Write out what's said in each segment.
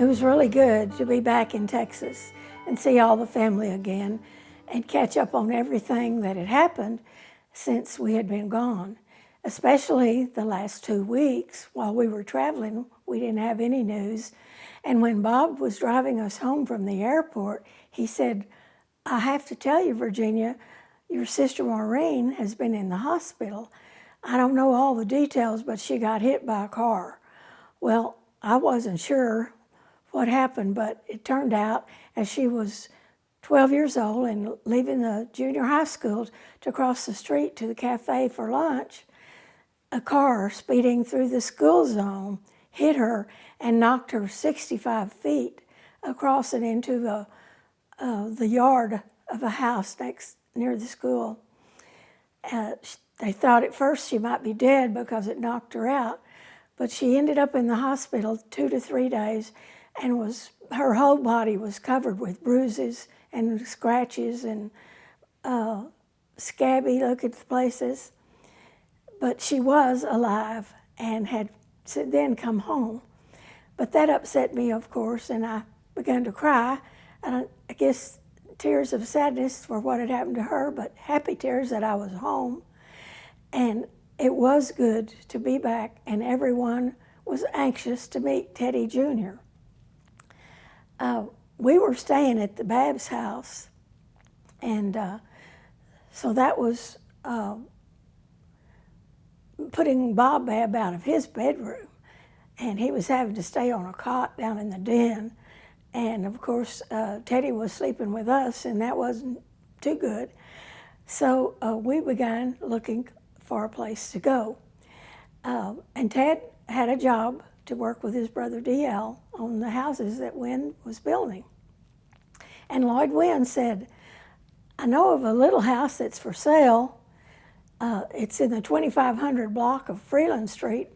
It was really good to be back in Texas and see all the family again and catch up on everything that had happened since we had been gone. Especially the last 2 weeks while we were traveling, we didn't have any news. And when Bob was driving us home from the airport, he said, "I have to tell you, Virginia, your sister Maureen has been in the hospital. I don't know all the details, but she got hit by a car." Well, I wasn't sure what happened, but it turned out as she was 12 years old and leaving the junior high school to cross the street to the cafe for lunch, a car speeding through the school zone hit her and knocked her 65 feet across and into the yard of a house near the school. They thought at first she might be dead because it knocked her out, but she ended up in the hospital 2 to 3 days, and her whole body was covered with bruises and scratches and scabby-looking places. But she was alive and had then come home. But that upset me, of course, and I began to cry. And I guess tears of sadness for what had happened to her, but happy tears that I was home. And it was good to be back, and everyone was anxious to meet Teddy Jr. We were staying at the Babb's house, and so that was putting Babb out of his bedroom, and he was having to stay on a cot down in the den. And of course, Teddy was sleeping with us, and that wasn't too good. So we began looking for a place to go. And Ted had a job to work with his brother D.L. on the houses that Wynn was building. And Lloyd Wynn said, "I know of a little house that's for sale. It's in the 2500 block of Freeland Street.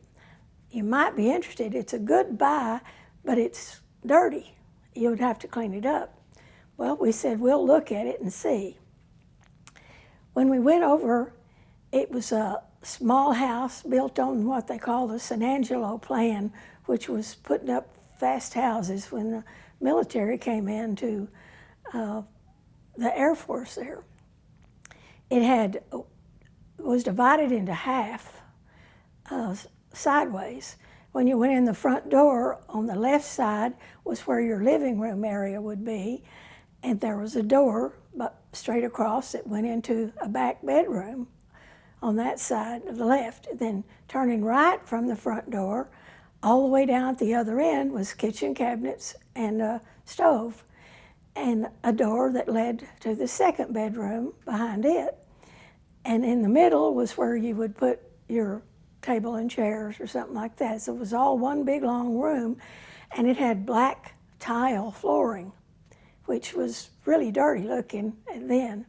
You might be interested. It's a good buy, but it's dirty. You would have to clean it up." Well, we said, "We'll look at it and see." When we went over, it was a small house built on what they call the San Angelo plan, which was putting up fast houses when the military came in to the Air Force there. It was divided into half sideways. When you went in the front door, on the left side was where your living room area would be, and there was a door straight across that went into a back bedroom on that side of the left. Then turning right from the front door, all the way down at the other end was kitchen cabinets and a stove, and a door that led to the second bedroom behind it. And in the middle was where you would put your table and chairs or something like that. So it was all one big long room, and it had black tile flooring, which was really dirty looking then.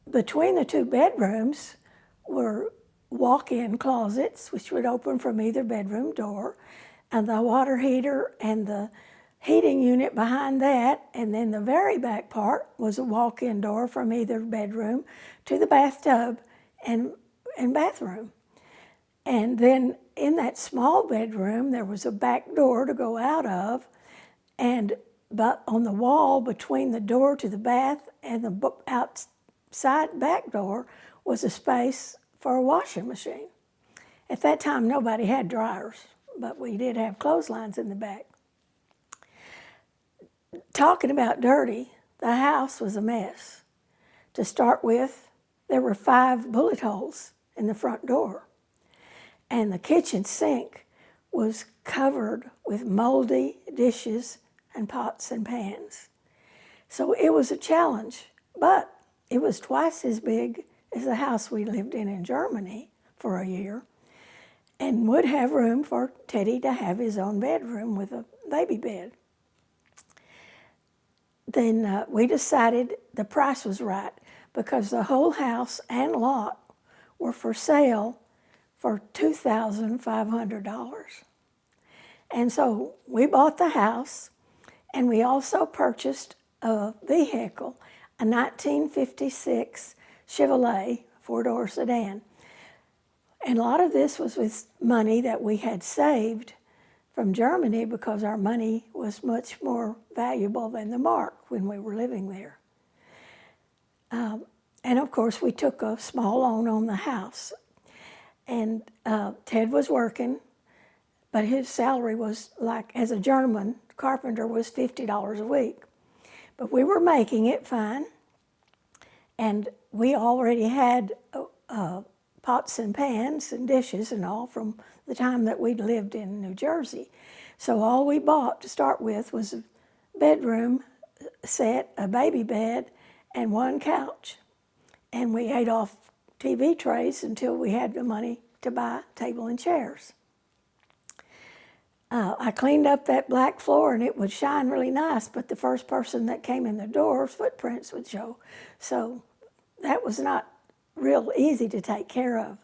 Between the two bedrooms were walk-in closets, which would open from either bedroom door, and the water heater and the heating unit behind that, and then the very back part was a walk-in door from either bedroom to the bathtub and bathroom. And then in that small bedroom, there was a back door to go out of, but on the wall between the door to the bath and the outside back door was a space for a washing machine. At that time, nobody had dryers, but we did have clotheslines in the back. Talking about dirty, the house was a mess. To start with, there were 5 bullet holes in the front door, and the kitchen sink was covered with moldy dishes and pots and pans. So it was a challenge, but it was twice as big as the house we lived in Germany for a year, and would have room for Teddy to have his own bedroom with a baby bed. Then we decided the price was right because the whole house and lot were for sale for $2,500. And so we bought the house, and we also purchased a vehicle, a 1956 Chevrolet 4-door sedan. And a lot of this was with money that we had saved from Germany because our money was much more valuable than the mark when we were living there. And of course, we took a small loan on the house. And Ted was working, but his salary was like, as a journeyman carpenter, was $50 a week. But we were making it fine, and we already had pots and pans and dishes and all from the time that we'd lived in New Jersey. So all we bought to start with was a bedroom set, a baby bed, and one couch. And we ate off TV trays until we had the money to buy table and chairs. I cleaned up that black floor and it would shine really nice, but the first person that came in the door, footprints would show. So that was not real easy to take care of.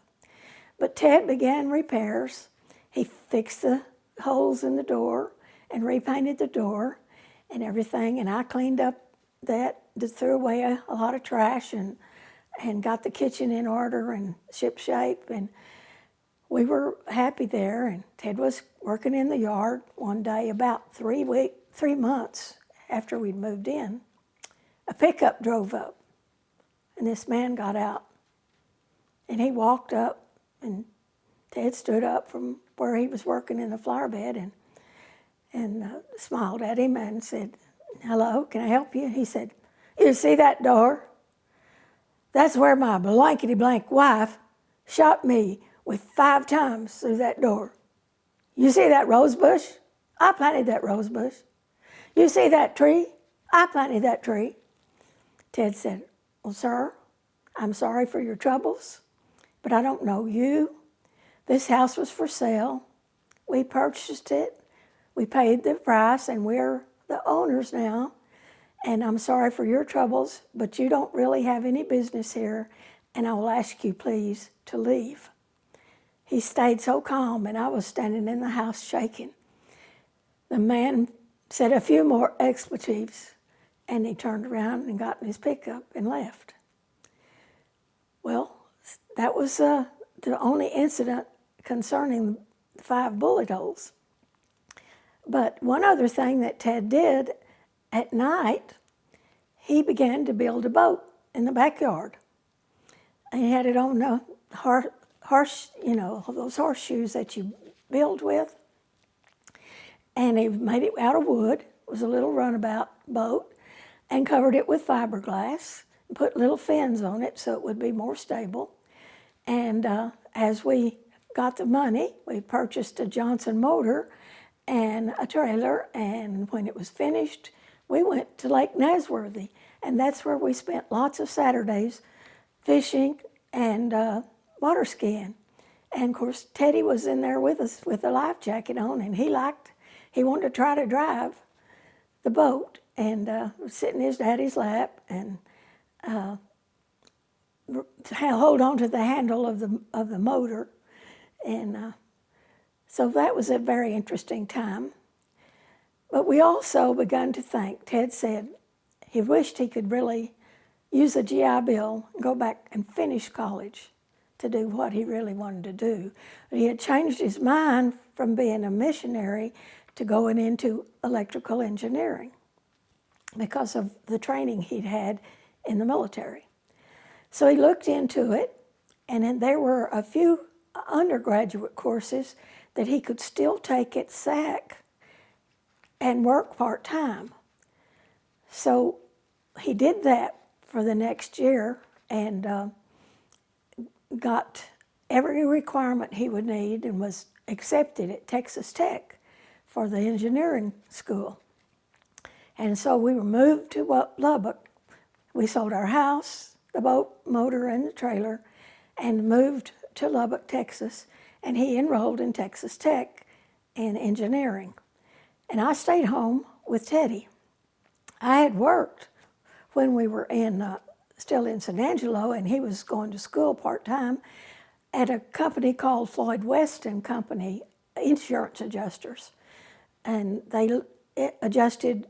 But Ted began repairs. He fixed the holes in the door and repainted the door and everything, and I cleaned up that, threw away a lot of trash and got the kitchen in order and ship shape, and we were happy there. And Ted was working in the yard one day about 3 months after we'd moved in. A pickup drove up, and this man got out, and he walked up, and Ted stood up from where he was working in the flower bed and smiled at him and said, "Hello, can I help you?" He said, "You see that door? That's where my blankety-blank wife shot me with 5 times through that door. You see that rose bush? I planted that rose bush. You see that tree? I planted that tree." Ted said, "Well, sir, I'm sorry for your troubles, but I don't know you. This house was for sale. We purchased it. We paid the price, and we're the owners now. And I'm sorry for your troubles, but you don't really have any business here, and I will ask you, please, to leave." He stayed so calm, and I was standing in the house shaking. The man said a few more expletives, and he turned around and got in his pickup and left. Well, that was the only incident concerning the 5 bullet holes. But one other thing that Ted did, at night, he began to build a boat in the backyard. And he had it on the those horseshoes that you build with. And he made it out of wood. It was a little runabout boat, and covered it with fiberglass, and put little fins on it so it would be more stable. And as we got the money, we purchased a Johnson motor and a trailer, and when it was finished, we went to Lake Nasworthy, and that's where we spent lots of Saturdays fishing and water skiing. And of course, Teddy was in there with us with a life jacket on, and he wanted to try to drive the boat, and sit in his daddy's lap and hold on to the handle of the motor, and so that was a very interesting time. But we also began to think, Ted said he wished he could really use a GI Bill and go back and finish college to do what he really wanted to do. But he had changed his mind from being a missionary to going into electrical engineering because of the training he'd had in the military. So he looked into it, and then there were a few undergraduate courses that he could still take at SAC and work part-time. So he did that for the next year and got every requirement he would need and was accepted at Texas Tech for the engineering school. And so we were moved to Lubbock. We sold our house, the boat, motor, and the trailer, and moved to Lubbock, Texas, and he enrolled in Texas Tech in engineering. And I stayed home with Teddy. I had worked when we were still in San Angelo, and he was going to school part-time at a company called Floyd West and Company, insurance adjusters. And they adjusted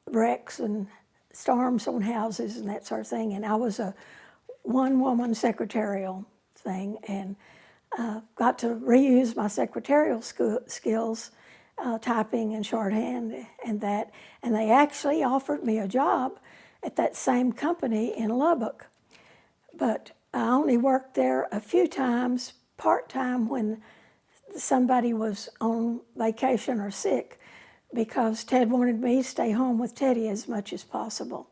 wrecks and storms on houses and that sort of thing. And I was a one-woman secretarial thing, and got to reuse my secretarial skills typing and shorthand and that. And they actually offered me a job at that same company in Lubbock. But I only worked there a few times, part-time, when somebody was on vacation or sick, because Ted wanted me to stay home with Teddy as much as possible.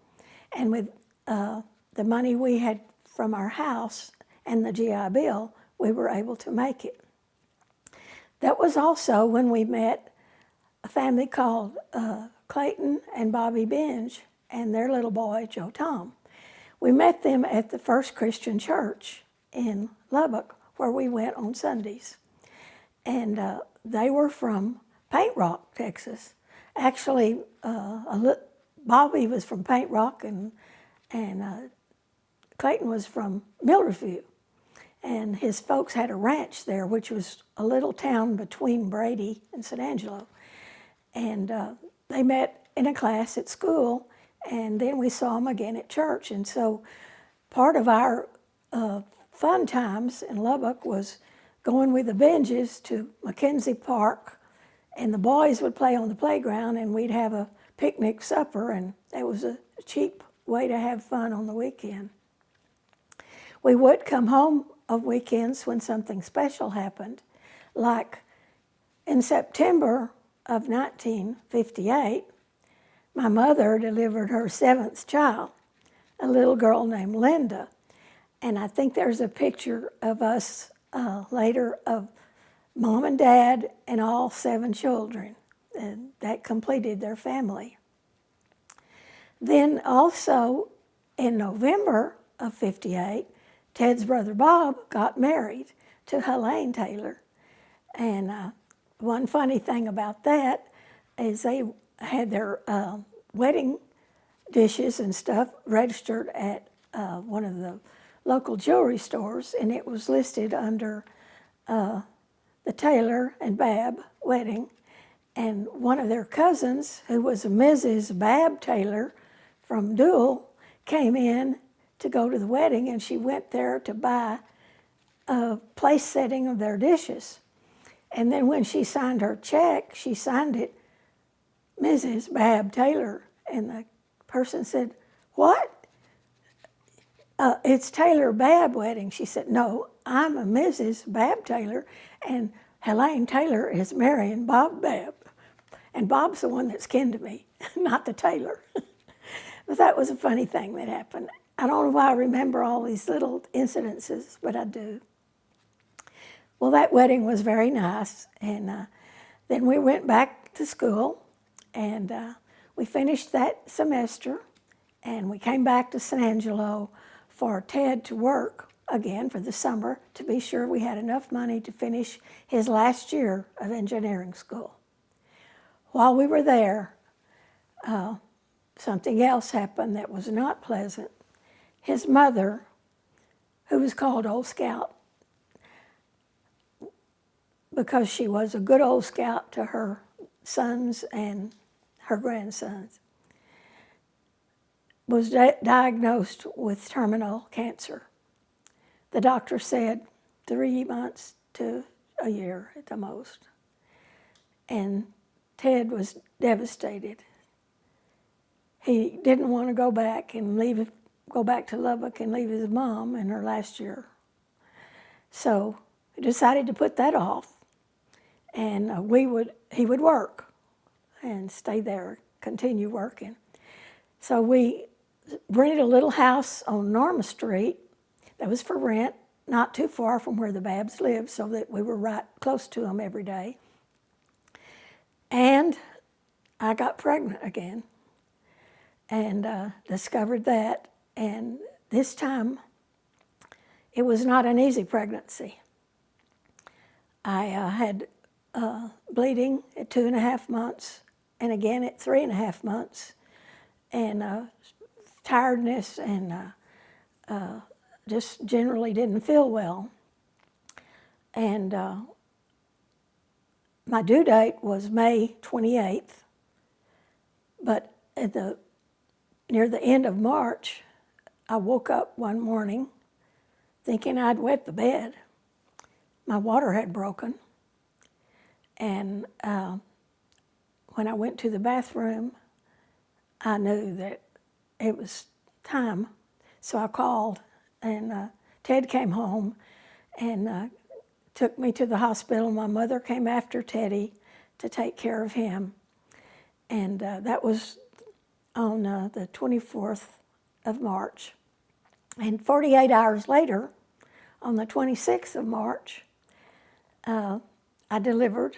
And with the money we had from our house and the GI Bill, we were able to make it. That was also when we met a family called Clayton and Bobby Binge and their little boy, Joe Tom. We met them at the First Christian Church in Lubbock, where we went on Sundays. And they were from Paint Rock, Texas. Actually, Bobby was from Paint Rock, and Clayton was from Millerview. And his folks had a ranch there, which was a little town between Brady and San Angelo. And they met in a class at school, and then we saw them again at church. And so part of our fun times in Lubbock was going with the Binges to Mackenzie Park, and the boys would play on the playground, and we'd have a picnic supper, and it was a cheap way to have fun on the weekend. We would come home of weekends when something special happened, like in September of 1958, my mother delivered her 7th child, a little girl named Linda. And I think there's a picture of us later of Mom and Dad and all 7 children. And that completed their family. Then also in November of 58, Ted's brother Bob got married to Helene Taylor. And one funny thing about that is they had their wedding dishes and stuff registered at one of the local jewelry stores, and it was listed under the Taylor and Babb wedding. And one of their cousins, who was Mrs. Babb Taylor from Dual, came in to go to the wedding, and she went there to buy a place setting of their dishes. And then when she signed her check, she signed it Mrs. Babb Taylor. And the person said, "What? It's Taylor Babb wedding." She said, "No, I'm a Mrs. Babb Taylor, and Helene Taylor is marrying Bob Babb. And Bob's the one that's kin to me, not the Taylor." But that was a funny thing that happened. I don't know why I remember all these little incidences, but I do. Well, that wedding was very nice, and then we went back to school, and we finished that semester, and we came back to San Angelo for Ted to work again for the summer to be sure we had enough money to finish his last year of engineering school. While we were there, something else happened that was not pleasant. His mother, who was called Old Scout, because she was a good old scout to her sons and her grandsons, was diagnosed with terminal cancer. The doctor said 3 months to a year at the most. And Ted was devastated. He didn't want to go back to Lubbock and leave his mom in her last year. So he decided to put that off. And he would work and stay there, continue working. So we rented a little house on Norma Street that was for rent, not too far from where the Babbs lived, so that we were right close to them every day. And I got pregnant again and discovered that. And this time, it was not an easy pregnancy. I had bleeding at 2.5 months, and again at 3.5 months, and tiredness, and just generally didn't feel well. And my due date was May 28th, but near the end of March, I woke up one morning thinking I'd wet the bed. My water had broken, and when I went to the bathroom, I knew that it was time. So I called, and Ted came home and took me to the hospital. My mother came after Teddy to take care of him. And that was on the 24th of March. And 48 hours later, on the 26th of March, I delivered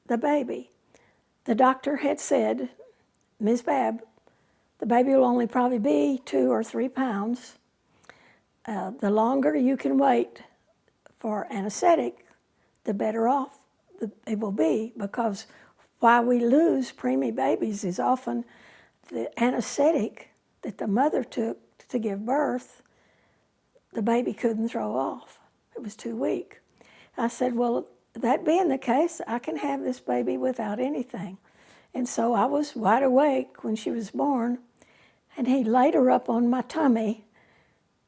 the baby. The doctor had said, Ms. Babb, the baby will only probably be 2 or 3 pounds. The longer you can wait for anesthetic, the better off it will be, because why we lose preemie babies is often the anesthetic that the mother took to give birth, the baby couldn't throw off. It was too weak. I said, well, that being the case, I can have this baby without anything. And so I was wide awake when she was born, and he laid her up on my tummy,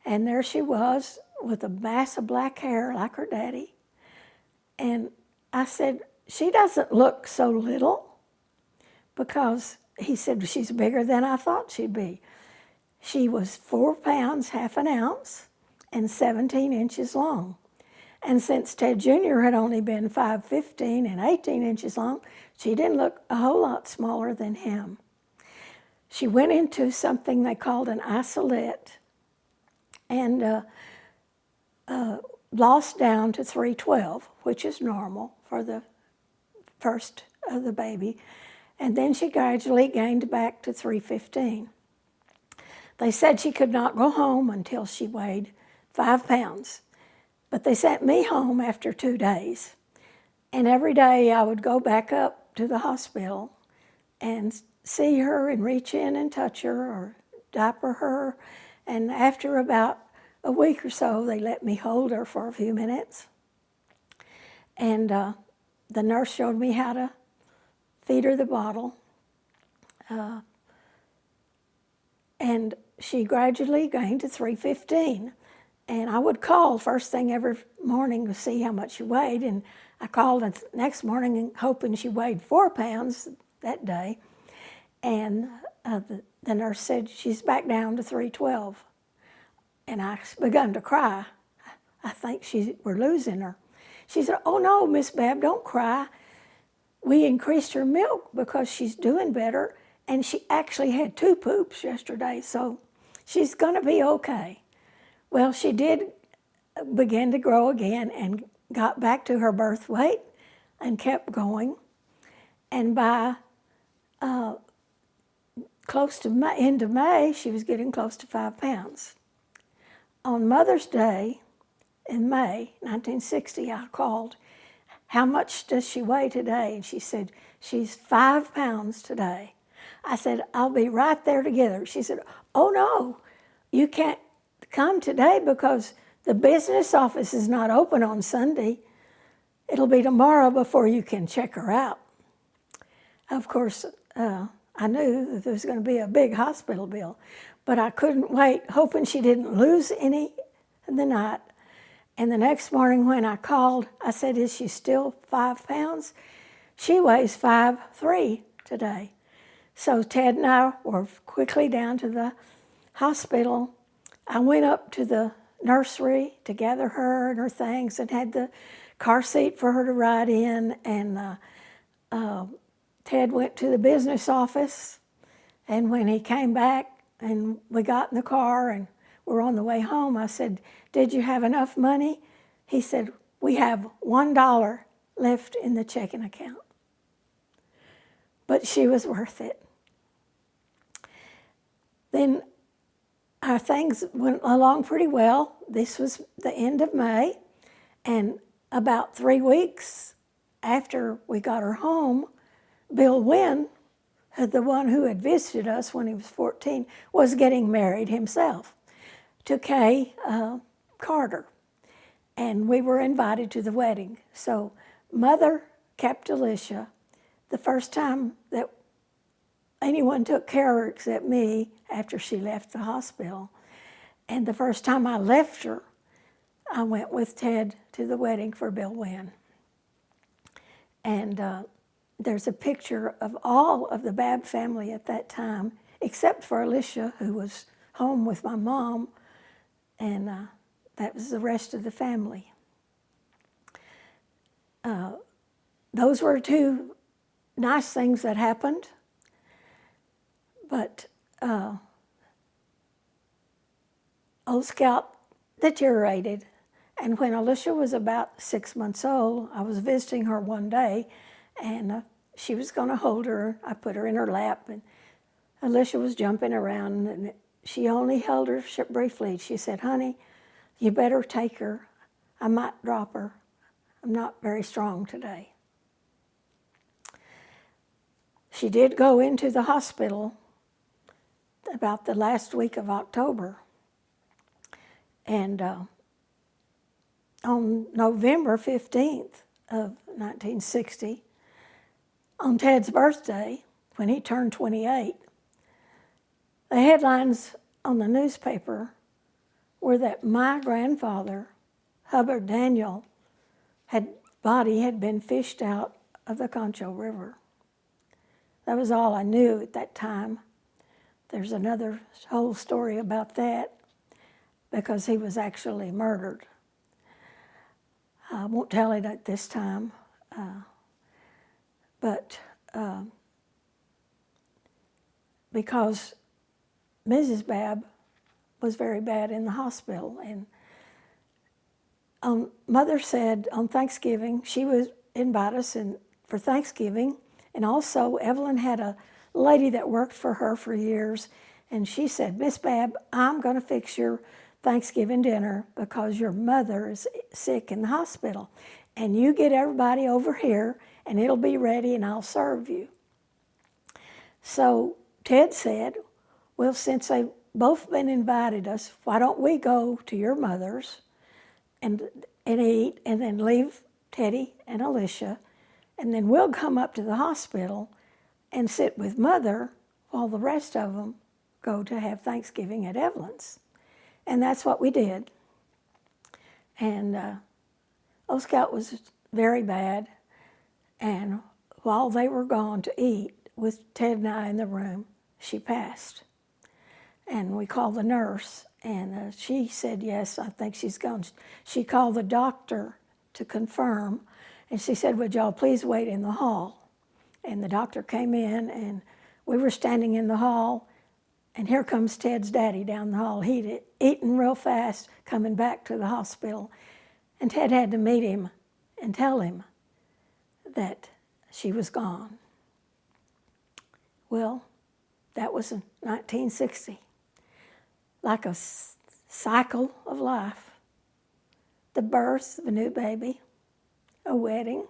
and there she was with a mass of black hair like her daddy. And I said, she doesn't look so little, because he said she's bigger than I thought she'd be. She was 4 pounds, half an ounce, and 17 inches long. And since Ted Jr. had only been 5'15" and 18 inches long, she didn't look a whole lot smaller than him. She went into something they called an isolate and lost down to 312, which is normal for the first of the baby. And then she gradually gained back to 315. They said she could not go home until she weighed 5 pounds. But they sent me home after 2 days. And every day I would go back up to the hospital and see her and reach in and touch her or diaper her. And after about a week or so, they let me hold her for a few minutes. And the nurse showed me how to feed her the bottle. And she gradually gained to 315. And I would call first thing every morning to see how much she weighed. And I called the next morning hoping she weighed 4 pounds that day. And the nurse said, she's back down to 312. And I begun to cry. I think we're losing her. She said, oh no, Miss Babb, don't cry. We increased her milk because she's doing better. And she actually had 2 poops yesterday, so she's going to be okay. Well, she did begin to grow again and got back to her birth weight and kept going. And by close to end of May, she was getting close to 5 pounds. On Mother's Day in May 1960, I called, how much does she weigh today? And she said, she's 5 pounds today. I said, I'll be right there together. She said, oh no, you can't come today because the business office is not open on Sunday. It'll be tomorrow before you can check her out. Of course, I knew that there was going to be a big hospital bill, but I couldn't wait, hoping she didn't lose any in the night. And the next morning when I called, I said, is she still 5 pounds? She weighs 5'3" today. So Ted and I were quickly down to the hospital. I went up to the nursery to gather her and her things and had the car seat for her to ride in. And Ted went to the business office. And when he came back and we got in the car and were on the way home, I said, did you have enough money? He said, we have $1 left in the checking account. But she was worth it. Then our things went along pretty well. This was the end of May, and about 3 weeks after we got her home, Bill Wynn, the one who had visited us when he was 14, was getting married himself to Kay Carter, and we were invited to the wedding. So Mother kept Alicia. The first time that anyone took care of her except me after she left the hospital. And the first time I left her, I went with Ted to the wedding for Bill Wynn. And there's a picture of all of the Babb family at that time, except for Alicia, who was home with my mom, and that was the rest of the family. Those were two nice things that happened, but Old Scout deteriorated. And when Alicia was about 6 months old, I was visiting her one day, and she was going to hold her. I put her in her lap, and Alicia was jumping around, and she only held her briefly. She said, "Honey, you better take her. I might drop her. I'm not very strong today." She did go into the hospital about the last week of October. And on November 15th of 1960, on Ted's birthday, when he turned 28, the headlines on the newspaper were that my grandfather, Hubbard Daniel, body had been fished out of the Concho River. That was all I knew at that time. There's another whole story about that, because he was actually murdered. I won't tell it at this time, but because Mrs. Babb was very bad in the hospital, and Mother said on Thanksgiving, she would invite us for Thanksgiving, and also Evelyn had a lady that worked for her for years, and she said, "Miss Babb, I'm going to fix your Thanksgiving dinner because your mother is sick in the hospital, and you get everybody over here, and it'll be ready, and I'll serve you." So Ted said, "Well, since they've both been invited us, why don't we go to your mother's and eat, and then leave Teddy and Alicia, and then we'll come up to the hospital and sit with Mother while the rest of them go to have Thanksgiving at Evelyn's." And that's what we did. And Old Scout was very bad, and while they were gone to eat with Ted and I in the room, she passed. And we called the nurse, and she said, "Yes, I think she's gone." She called the doctor to confirm, and she said, "Would y'all please wait in the hall?" And the doctor came in, and we were standing in the hall, and here comes Ted's daddy down the hall. He'd eaten real fast, coming back to the hospital, and Ted had to meet him and tell him that she was gone. Well, that was in 1960. Like a cycle of life. The birth of a new baby, a wedding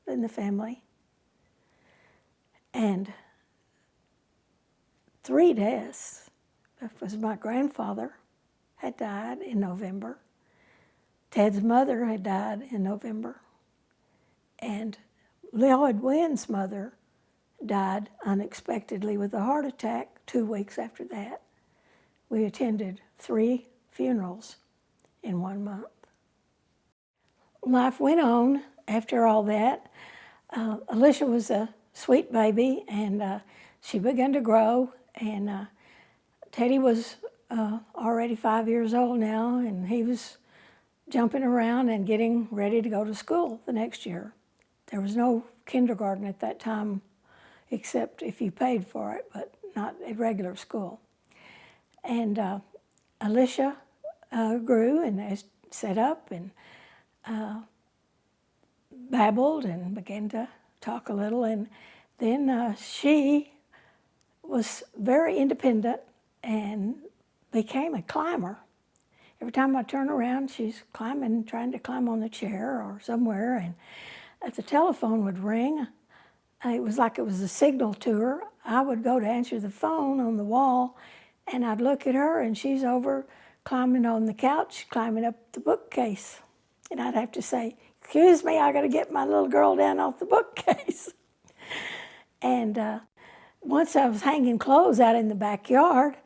in the family, and 3 deaths. Because my grandfather had died in November. Ted's mother had died in November. And Lloyd Wynn's mother died unexpectedly with a heart attack 2 weeks after that. We attended 3 funerals in 1 month. Life went on after all that. Alicia was a sweet baby, and she began to grow, and Teddy was already 5 years old now, and he was jumping around and getting ready to go to school the next year. There was no kindergarten at that time, except if you paid for it, but not a regular school. And Alicia grew and sat up and babbled and began to talk a little. And then she was very independent and became a climber. Every time I turn around, she's climbing, trying to climb on the chair or somewhere. And if the telephone would ring, it was like it was a signal to her. I would go to answer the phone on the wall, and I'd look at her, and she's over climbing on the couch, climbing up the bookcase. And I'd have to say, "Excuse me, I got to get my little girl down off the bookcase." And once I was hanging clothes out in the backyard,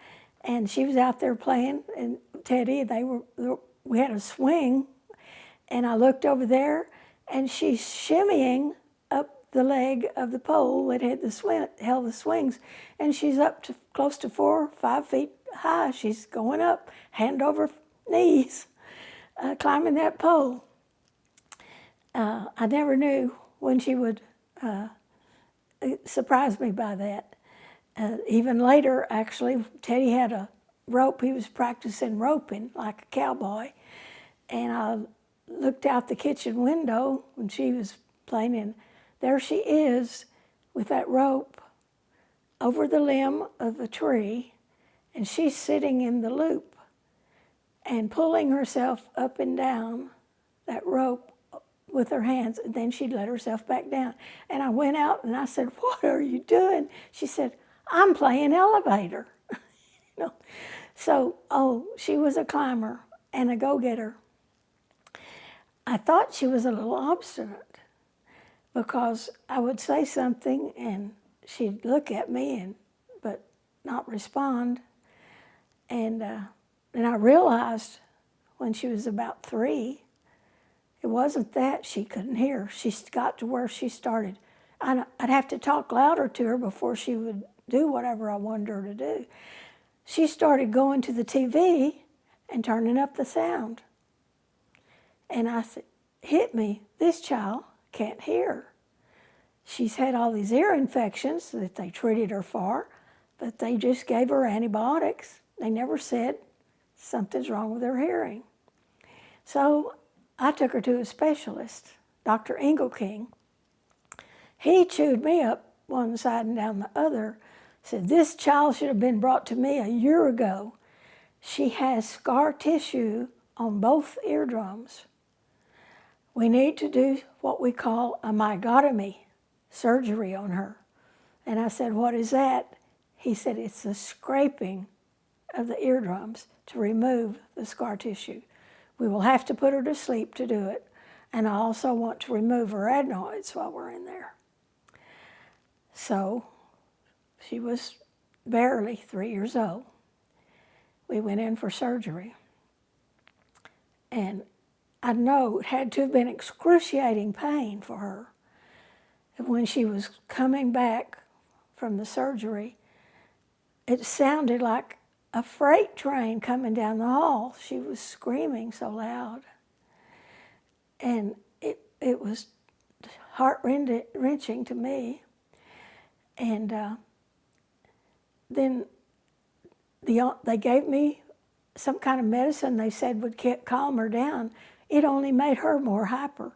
and she was out there playing, and Teddy, we had a swing, and I looked over there, and she's shimmying up the leg of the pole that had held the swings, and she's up to close to 4 or 5 feet high. She's going up, hand over knees, climbing that pole. I never knew when she would surprise me by that. Even later, actually, Teddy had a rope. He was practicing roping like a cowboy. And I looked out the kitchen window when she was playing, and there she is with that rope over the limb of a tree, and she's sitting in the loop and pulling herself up and down that rope with her hands, and then she'd let herself back down. And I went out and I said, "What are you doing?" She said, "I'm playing elevator." So, she was a climber and a go-getter. I thought she was a little obstinate because I would say something and she'd look at me but not respond. And I realized when she was about 3, it wasn't that she couldn't hear. She got to where she started. I'd have to talk louder to her before she would do whatever I wanted her to do. She started going to the TV and turning up the sound. And I said, "Hit me, this child can't hear. She's had all these ear infections that they treated her for, but they just gave her antibiotics. They never said something's wrong with her hearing." So I took her to a specialist, Dr. Engelking. He chewed me up one side and down the other, said, "This child should have been brought to me a year ago. She has scar tissue on both eardrums. We need to do what we call a mygotomy surgery on her." And I said, "What is that?" He said, "It's the scraping of the eardrums to remove the scar tissue. We will have to put her to sleep to do it. And I also want to remove her adenoids while we're in there." So she was barely 3 years old. We went in for surgery. And I know it had to have been excruciating pain for her. When she was coming back from the surgery, it sounded like a freight train coming down the hall. She was screaming so loud. And it was heart-wrenching to me. And then they gave me some kind of medicine they said would calm her down. It only made her more hyper.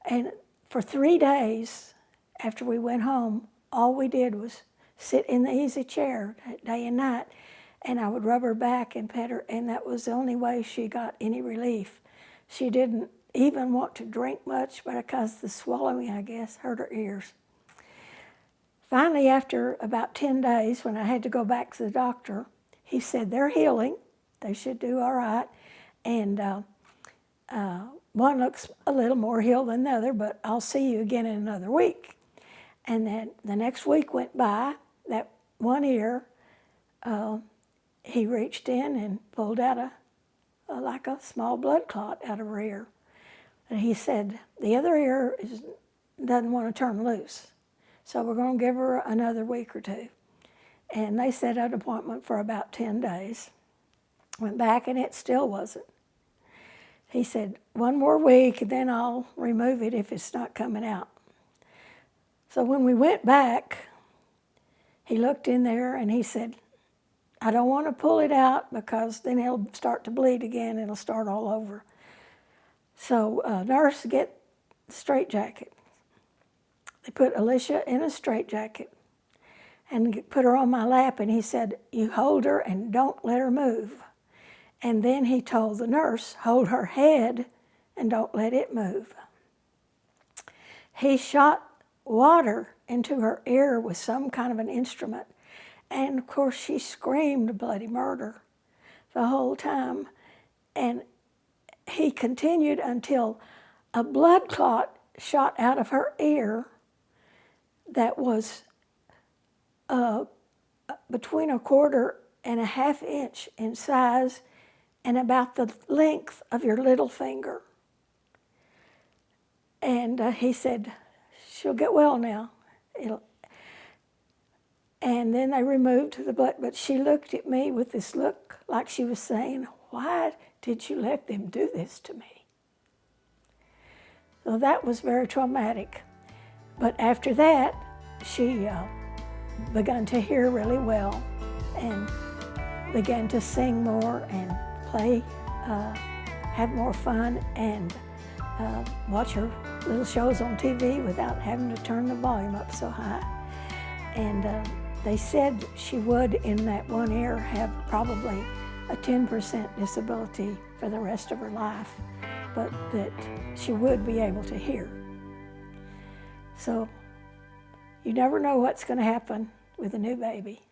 And for 3 days after we went home, all we did was sit in the easy chair day and night, and I would rub her back and pet her, and that was the only way she got any relief. She didn't even want to drink much because the swallowing, I guess, hurt her ears. Finally, after about 10 days, when I had to go back to the doctor, he said, "They're healing. They should do all right. And one looks a little more healed than the other, but I'll see you again in another week." And then the next week went by. That one ear, he reached in and pulled out like a small blood clot out of her ear. And he said, "The other ear doesn't want to turn loose, so we're going to give her another week or 2. And they set an appointment for about 10 days. Went back and it still wasn't. He said, "1 more week and then I'll remove it if it's not coming out." So when we went back, he looked in there and he said, "I don't want to pull it out because then it'll start to bleed again. It'll start all over." So nurse, get the straitjacket. They put Alicia in a straitjacket and put her on my lap, and he said, "You hold her and don't let her move." And then he told the nurse, "Hold her head and don't let it move." He shot water into her ear with some kind of an instrument. And of course she screamed bloody murder the whole time. And he continued until a blood clot shot out of her ear that was between 1/4 and a 1/2 inch in size and about the length of your little finger. And he said, she'll get well now. And then they removed the blood, but she looked at me with this look like she was saying, why did you let them do this to me? So that was very traumatic. But after that, she began to hear really well and began to sing more and play, have more fun, and watch her little shows on TV without having to turn the volume up so high. And they said she would, in that one ear, have probably a 10% disability for the rest of her life, but that she would be able to hear. So you never know what's going to happen with a new baby.